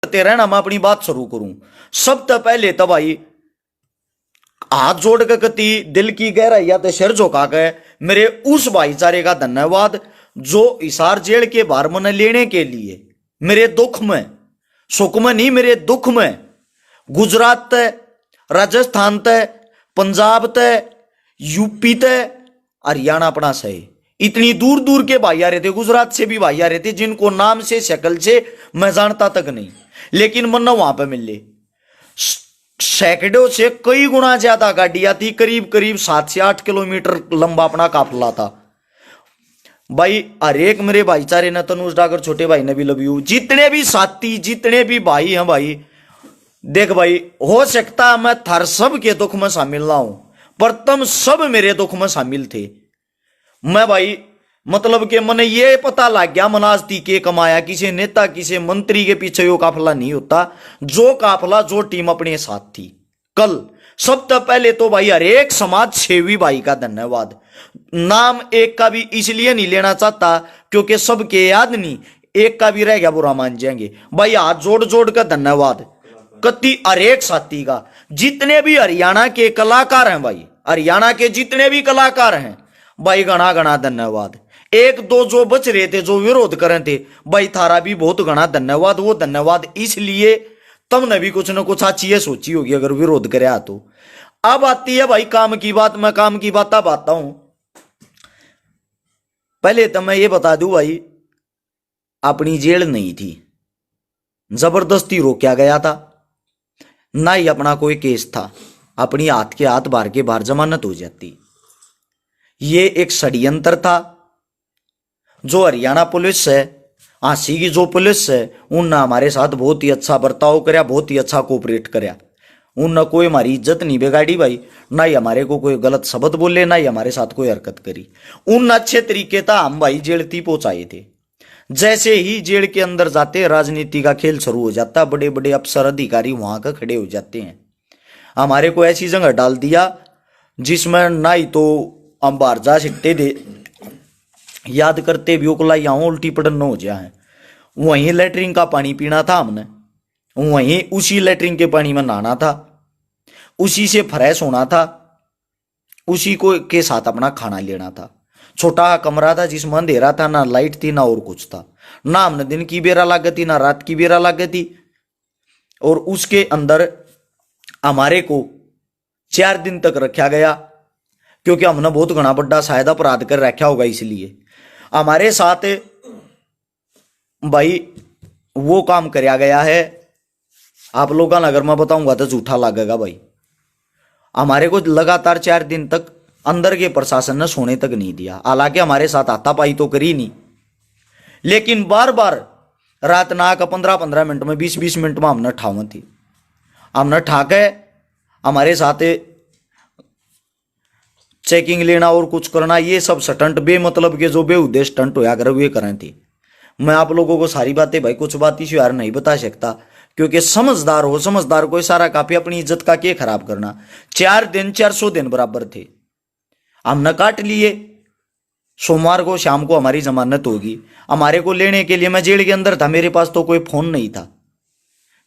करते रहना, मैं अपनी बात शुरू करूं। सबसे पहले तो भाई हाथ जोड़ के कति दिल की गहराइया ते सिर झुका के मेरे उस भाईचारे का धन्यवाद जो हिसार जेल के बाहर मने लेने के लिए मेरे दुख में, सुख में नहीं, मेरे दुख में गुजरात ते, राजस्थान ते, पंजाब ते, यूपी ते, हरियाणा अपना सही इतनी दूर दूर के भाई आ रहे थे, गुजरात से भी भाई आ रहे थे जिनको नाम से शक्ल से मैं जानता तक नहीं, लेकिन मन्ना वहां पे मिले। सैकड़ों से कई गुना ज्यादा गाड़ियां थी, करीब करीब 7 से 8 किलोमीटर लंबा अपना काफिला था भाई। हर एक मेरे भाईचारे ने, तनुज डागर छोटे भाई ने भी लव यू, जितने भी साथी जितने भी भाई हैं भाई, देख भाई हो सकता मैं थार सब के दुख में शामिल ना हूं, पर तुम सब मेरे दुख में शामिल थे। मैं भाई मतलब कि मैंने ये पता लग गया मनाजती के कमाया, किसी नेता किसी मंत्री के पीछे यो काफिला नहीं होता, जो काफिला जो टीम अपने साथ थी। कल सबसे पहले तो भाई हर एक समाज सेवी भाई का धन्यवाद। नाम एक का भी इसलिए नहीं लेना चाहता क्योंकि सबके याद नहीं, एक का भी रह गया बुरा मान जाएंगे भाई। हाथ जोड़ जोड़ का धन्यवाद कति हर एक साथी का, जितने भी हरियाणा के कलाकार हैं भाई, हरियाणा के जितने भी कलाकार हैं भाई, घना घना धन्यवाद। एक दो जो बच रहे थे जो विरोध कर रहे थे भाई, थारा भी बहुत घना धन्यवाद। वो धन्यवाद इसलिए तुमने भी कुछ ना कुछ अच्छी सोची होगी अगर विरोध करे तो। अब आती है भाई काम की बात, मैं काम की बात अब आता हूं। पहले तो मैं ये बता दूं भाई, अपनी जेल नहीं थी, जबरदस्ती रोका गया था, ना ही अपना कोई केस था, अपनी हाथ के हाथ बाहर के बाहर जमानत हो जाती। ये एक षड्यंत्र था जो हरियाणा पुलिस है, आंसी की जो पुलिस है, उनने हमारे साथ बहुत ही अच्छा बर्ताव करया, बहुत ही अच्छा कोऑपरेट करया। उनने कोई हमारी इज्जत नहीं बिगाड़ी भाई, ना ही हमारे को कोई गलत शब्द बोले, ना ही हमारे साथ कोई हरकत करी। उन अच्छे तरीके था हम भाई जेल थी पहुंचाए थे। जैसे ही जेल के अंदर जाते राजनीति का खेल शुरू हो जाता, बड़े बड़े अफसर अधिकारी वहां का खड़े हो जाते हैं। हमारे को ऐसी जगह डाल दिया जिसमें ना ही तो हम बाहर जा सकते थे, याद करते भी ओकला यहाँ उल्टी पड़न न हो जाए। वहीं लेटरिन का पानी पीना था हमने, वहीं उसी लेटरिन के पानी में नहाना था, उसी से फ्रेश होना था, उसी को के साथ अपना खाना लेना था। छोटा कमरा था जिसमें अंधेरा था, ना लाइट थी ना और कुछ था, ना हमने दिन की बेरा लागती ना रात की बेरा लागती। और उसके अंदर हमारे को 4 दिन तक रखा गया क्योंकि हमने बहुत घना बड़ा शायद अपराध कर रखा होगा, इसलिए हमारे साथ भाई वो काम कराया गया है। आप लोगों ने अगर मैं बताऊंगा तो झूठा लगेगा भाई। हमारे को लगातार 4 दिन तक अंदर के प्रशासन ने सोने तक नहीं दिया, हालांकि हमारे साथ हाथापाई तो करी नहीं, लेकिन बार बार रात ना का 15-15 मिनट में 20-20 मिनट में हमने ठाव थी, हमने ठाके हमारे साथ चेकिंग लेना और कुछ करना, ये सब स्टंट बेमतलब के जो बेउद्देश्य स्टंट होया कर वे करें थे। मैं आप लोगों को सारी बातें भाई कुछ बात इस यार नहीं बता सकता क्योंकि समझदार हो, समझदार को सारा काफी अपनी इज्जत का क्या खराब करना। 4 दिन 400 दिन बराबर थे, हमने काट लिए। सोमवार को शाम को हमारी जमानत होगी, हमारे को लेने के लिए मैं जेल के अंदर था, मेरे पास तो कोई फोन नहीं था,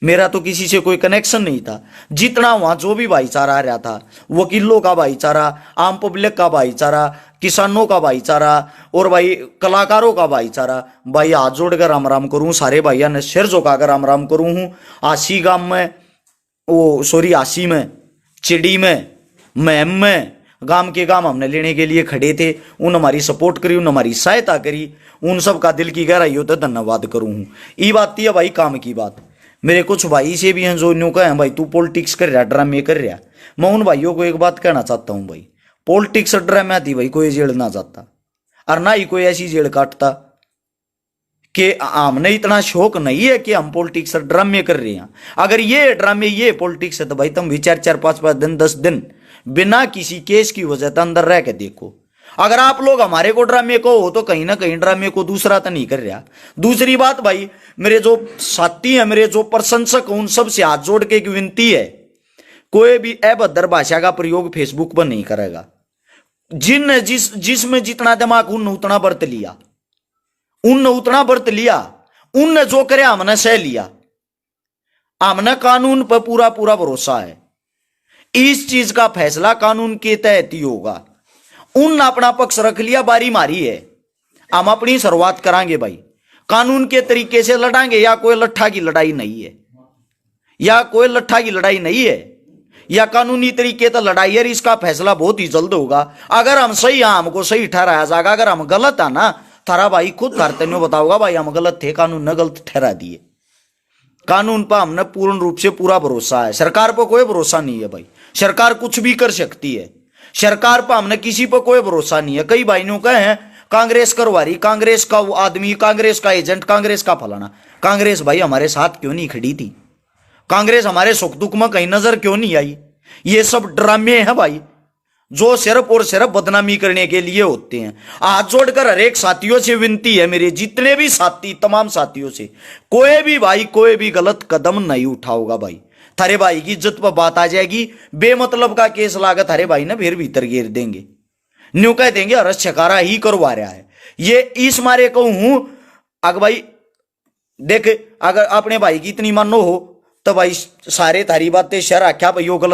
मेरा तो किसी से कोई कनेक्शन नहीं था। जितना वहां जो भी भाईचारा आ रहा था, वकीलों का भाईचारा, आम पब्लिक का भाईचारा, किसानों का भाईचारा और भाई कलाकारों का भाईचारा, भाई हाथ जोड़कर राम राम करूं, सारे भाइयों ने सिर झुकाकर राम राम करूं हूं। आसी गांव में आसी में, चिड़ी में, महम में, गांव के गांव हमने लेने के लिए खड़े थे। उन हमारी सपोर्ट करी, उन हमारी सहायता करी, उन सब का दिल की गहराई हो तो धन्यवाद करूं हूं। ये बात थी भाई काम की बात। मेरे कुछ भाई से भी हैं जो न्यू कहे भाई तू पॉलिटिक्स कर रहा, ड्रामे कर रहा। मैं उन भाइयों को एक बात कहना चाहता हूं भाई, पॉलिटिक्स और ड्रामे आती भाई कोई जेल ना जाता और ना ही कोई ऐसी जेल काटता कि हमने इतना शौक नहीं है कि हम पॉलिटिक्स और ड्रामे कर रहे हैं। अगर ये ड्रामे ये पॉलिटिक्स है तो भाई तुम भी 4-4, 5-5 दिन 10 दिन बिना किसी केस की वजह से अंदर रह के देखो। अगर आप लोग हमारे को ड्रामे को हो तो कहीं ना कहीं ड्रामे को दूसरा तो नहीं कर रहा। दूसरी बात भाई, मेरे जो साथी हैं, मेरे जो प्रशंसक हैं, उन सब से हाथ जोड़ के एक विनती है, कोई भी अभद्र भाषा का प्रयोग फेसबुक पर नहीं करेगा। जिसमें जितना दिमाग उन उतना बरत लिया, उन उतना बरत लिया, उनने जो करे हमने सह लिया। हमने कानून पर पूरा पूरा भरोसा है। इस चीज का फैसला कानून के तहत ही होगा। उन अपना पक्ष रख लिया, बारी मारी है, हम अपनी शुरुआत करांगे भाई, कानून के तरीके से लड़ांगे। या कोई लट्ठा की लड़ाई नहीं है, या कोई लट्ठा की लड़ाई नहीं है, या कानूनी तरीके से लड़ाई है। इसका फैसला बहुत ही जल्द होगा। अगर हम सही हैं, हमको सही ठहराया जाएगा। अगर हम गलत है ना, थारा भाई खुद करते बताओगा भाई हम गलत थे, कानून ने गलत ठहरा दिए। कानून पर हमने पूर्ण रूप से पूरा भरोसा है। सरकार पर कोई भरोसा नहीं है भाई, सरकार कुछ भी कर सकती है। सरकार पर हमने किसी पर कोई भरोसा नहीं है। कई भाइयों कहे हैं कांग्रेस करवा रही, कांग्रेस का वो आदमी, कांग्रेस का एजेंट, कांग्रेस का फलाना। कांग्रेस भाई हमारे साथ क्यों नहीं खड़ी थी? कांग्रेस हमारे सुख दुख में कहीं नजर क्यों नहीं आई? ये सब ड्रामे हैं भाई, जो सिर्फ और सिर्फ बदनामी करने के लिए होते हैं। हाथ जोड़कर हर एक साथियों से विनती है, मेरे जितने भी साथी, तमाम साथियों से, कोई भी भाई कोई भी गलत कदम नहीं उठाओगा भाई। थारे भाई की इज्जत पर बात आ जाएगी, बेमतलब का केस लागत थारे भाई ने फिर भीतर घेर देंगे, न्यू कह देंगे अरस छकारा ही करवा रहा है। ये इस मारे कहूं अगर भाई देख, अगर अपने भाई की इतनी मानो हो तो भाई सारे थारी बातें शहर आख्या भाई यो गलत